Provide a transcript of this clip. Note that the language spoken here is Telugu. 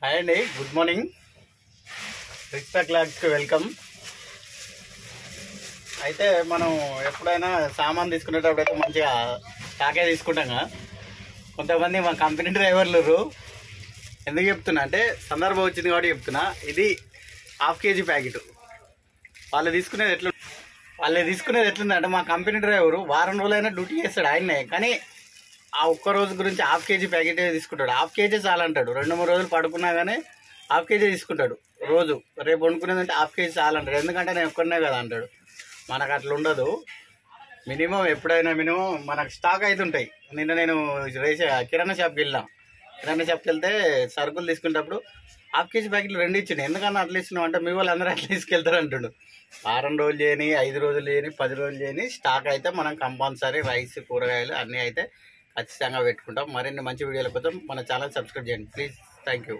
హాయ్ అండి, గుడ్ మార్నింగ్. రిక్తా క్లాక్స్కి వెల్కమ్. అయితే మనం ఎప్పుడైనా సామాన్ తీసుకునేటప్పుడు అయితే మంచిగా స్టాకే తీసుకుంటాం కదా. కొంతమంది మా కంపెనీ డ్రైవర్లు ఎందుకు చెప్తున్నా అంటే సందర్భం వచ్చింది కాబట్టి చెప్తున్నా. ఇది ½ కేజీ ప్యాకెట్. వాళ్ళు తీసుకునేది ఎట్లుందంటే మా కంపెనీ డ్రైవరు వారం రోజులైనా డ్యూటీ చేస్తాడు ఆయన్నే, కానీ ఆ ఒక్క రోజు గురించి ½ కేజీ ప్యాకెట్ తీసుకుంటాడు. ½ కేజీ చాలంటాడు. 2-3 రోజులు పడుకున్నా కానీ ½ కేజీ తీసుకుంటాడు రోజు. రేపు వండుకునేదంటే ½ కేజీ చాలంటాడు. ఎందుకంటే నేను ఒక్కనే కదా అంటాడు. మనకు అట్లా ఉండదు. మినిమం ఎప్పుడైనా మనకు స్టాక్ అయితే ఉంటాయి. నిన్న నేను కిరాణా షాప్కి వెళ్తే సరుకులు తీసుకునేటప్పుడు ½ కేజీ ప్యాకెట్లు 2 ఇచ్చిండు. ఎందుకన్నా అట్లా ఇచ్చినావు అంటే మీ వాళ్ళు అందరూ అట్లా తీసుకెళ్తారు అంటాడు. వారం రోజులు చేయని, 5 రోజులు చేయని, 10 రోజులు చేయని స్టాక్ అయితే మనం కంపల్సరీ రైస్, కూరగాయలు అన్నీ అయితే ఖచ్చితంగా పెట్టుకుంటాం. మరిన్ని మంచి వీడియోల కోసం మన ఛానల్ సబ్స్క్రైబ్ చేయండి ప్లీజ్. Thank you.